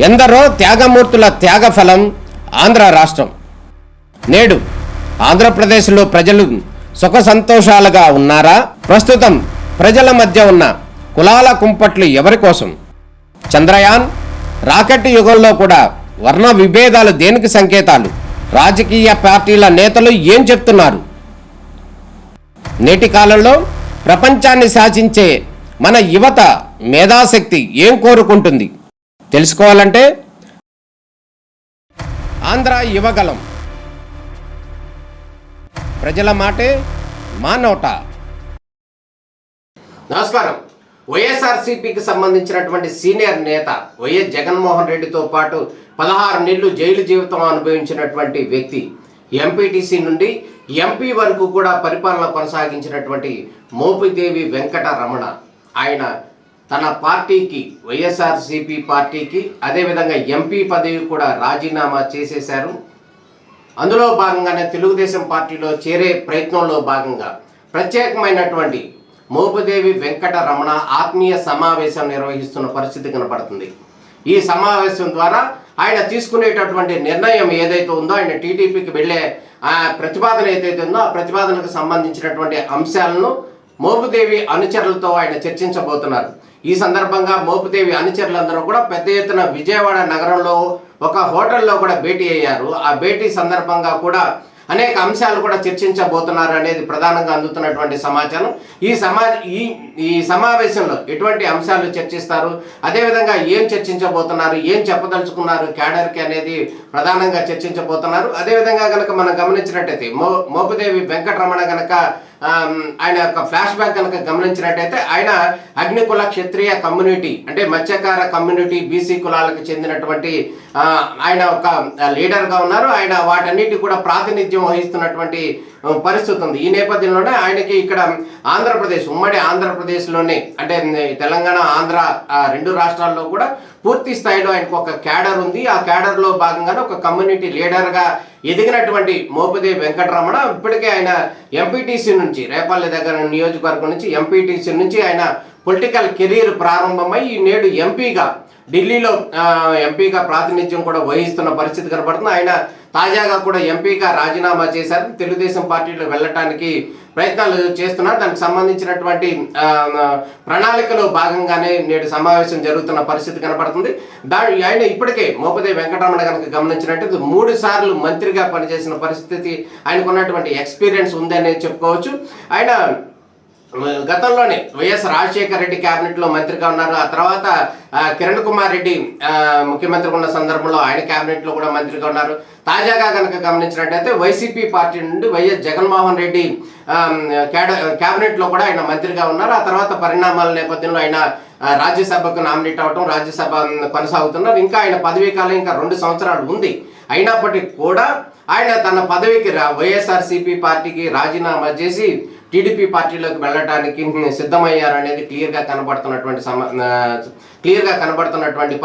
ఎందరో త్యాగమూర్తుల త్యాగఫలం ఆంధ్ర రాష్ట్రం. నేడు ఆంధ్రప్రదేశ్లో ప్రజలు సుఖ సంతోషాలుగా ఉన్నారా? ప్రస్తుతం ప్రజల మధ్య ఉన్న కులాల కుంపట్లు ఎవరి కోసం? చంద్రయాన్ రాకెట్ యుగంలో కూడా వర్ణ విభేదాలు దేనికి సంకేతాలు? రాజకీయ పార్టీల నేతలు ఏం చెప్తున్నారు? నేటి కాలంలో ప్రపంచాన్ని శాసించే మన యువత మేధాశక్తి ఏం కోరుకుంటుంది? తెలుసుకోవాలంటే ఆంధ్ర యువగలం. ప్రజల మాటే మా నోట. నమస్కారం. వైఎస్ఆర్సీపీకి సంబంధించినటువంటి సీనియర్ నేత వైఎస్ జగన్మోహన్ రెడ్డితో పాటు 16 నెలలు జైలు జీవితం అనుభవించినటువంటి వ్యక్తి, ఎంపీటీసీ నుండి ఎంపీ వరకు కూడా పరిపాలన కొనసాగించినటువంటి మోపిదేవి వెంకట రమణ, ఆయన తన పార్టీకి, వైఎస్ఆర్సీపీ పార్టీకి, అదేవిధంగా ఎంపీ పదవి కూడా రాజీనామా చేసేశారు. అందులో భాగంగానే తెలుగుదేశం పార్టీలో చేరే ప్రయత్నంలో భాగంగా ప్రత్యేకమైనటువంటి మోపిదేవి వెంకట రమణ ఆత్మీయ సమావేశం నిర్వహిస్తున్న పరిస్థితి కనపడుతుంది. ఈ సమావేశం ద్వారా ఆయన తీసుకునేటటువంటి నిర్ణయం ఏదైతే ఉందో, ఆయన టీడీపీకి వెళ్ళే ప్రతిపాదన ఏదైతే ఉందో ఆ ప్రతిపాదనకు సంబంధించినటువంటి అంశాలను మోపిదేవి అనుచరులతో ఆయన చర్చించబోతున్నారు. ఈ సందర్భంగా మోపిదేవి అనుచరులందరూ కూడా పెద్ద ఎత్తున విజయవాడ నగరంలో ఒక హోటల్లో కూడా భేటీ అయ్యారు. ఆ భేటీ సందర్భంగా కూడా అనేక అంశాలు కూడా చర్చించబోతున్నారు అనేది ప్రధానంగా అందుతున్నటువంటి సమాచారం. ఈ సమావేశంలో ఎటువంటి అంశాలు చర్చిస్తారు, అదేవిధంగా ఏం చర్చించబోతున్నారు, ఏం చెప్పదలుచుకున్నారు క్యాడర్కి అనేది ప్రధానంగా చర్చించబోతున్నారు. అదేవిధంగా కనుక మనం గమనించినట్టయితే మోపిదేవి వెంకటరమణ కనుక ఆయన యొక్క ఫ్లాష్ బ్యాక్ కనుక గమనించినట్టయితే ఆయన అగ్నికుల క్షత్రియ కమ్యూనిటీ, అంటే మత్స్యకార కమ్యూనిటీ, బీసీ కులాలకు చెందినటువంటి ఆయన ఒక లీడర్గా ఉన్నారు. ఆయన వాటన్నిటి కూడా ప్రాతినిధ్యం వహిస్తున్నటువంటి పరిస్థితి ఉంది. ఈ నేపథ్యంలోనే ఆయనకి ఇక్కడ ఆంధ్రప్రదేశ్, ఉమ్మడి ఆంధ్రప్రదేశ్లోనే, అంటే తెలంగాణ, ఆంధ్ర రెండు రాష్ట్రాల్లో కూడా పూర్తి స్థాయిలో ఆయనకు ఒక క్యాడర్ ఉంది. ఆ క్యాడర్లో భాగంగానే ఒక కమ్యూనిటీ లీడర్గా ఎదిగినటువంటి మోపిదేవి వెంకటరమణ ఇప్పటికే ఆయన ఎంపీటీసీ నుంచి, రేపల్లి దగ్గర నియోజకవర్గం నుంచి ఎంపీటీసీ నుంచి ఆయన పొలిటికల్ కెరీర్ ప్రారంభమై నేడు ఎంపీగా, ఢిల్లీలో ఎంపీగా ప్రాతినిధ్యం కూడా వహిస్తున్న పరిస్థితి కనబడుతుంది. ఆయన తాజాగా కూడా ఎంపీగా రాజీనామా చేశారు. తెలుగుదేశం పార్టీలో వెళ్ళటానికి ప్రయత్నాలు చేస్తున్నారు. దానికి సంబంధించినటువంటి ప్రణాళికలో భాగంగానే నేడు సమావేశం జరుగుతున్న పరిస్థితి కనబడుతుంది. ఆయన ఇప్పటికే మోపిదేవి వెంకటరమణ కనుక గమనించినట్టు 3 సార్లు మంత్రిగా పనిచేసిన పరిస్థితి, ఆయనకు ఉన్నటువంటి ఎక్స్పీరియన్స్ ఉందనే చెప్పుకోవచ్చు. ఆయన గతంలోనే వైఎస్ రాజశేఖర రెడ్డి క్యాబినెట్లో మంత్రిగా ఉన్నారు. ఆ తర్వాత కిరణ్ కుమార్ రెడ్డి ముఖ్యమంత్రిగా ఉన్న సందర్భంలో ఆయన క్యాబినెట్లో కూడా మంత్రిగా ఉన్నారు. తాజాగా కనుక గమనించినట్టయితే వైసీపీ పార్టీ నుండి వైఎస్ జగన్మోహన్ రెడ్డి క్యాబినెట్లో కూడా ఆయన మంత్రిగా ఉన్నారు. ఆ తర్వాత పరిణామాల నేపథ్యంలో ఆయన రాజ్యసభకు నామినేట్ అవడం, రాజ్యసభ కొనసాగుతున్నారు. ఇంకా ఆయన పదవీ కాలం ఇంకా 2 సంవత్సరాలు ఉంది. అయినప్పటికీ కూడా ఆయన తన పదవికి వైఎస్ఆర్సీపీ పార్టీకి రాజీనామా చేసి టీడీపీ పార్టీలోకి వెళ్ళడానికి సిద్ధమయ్యారనేది క్లియర్గా కనబడుతున్నటువంటి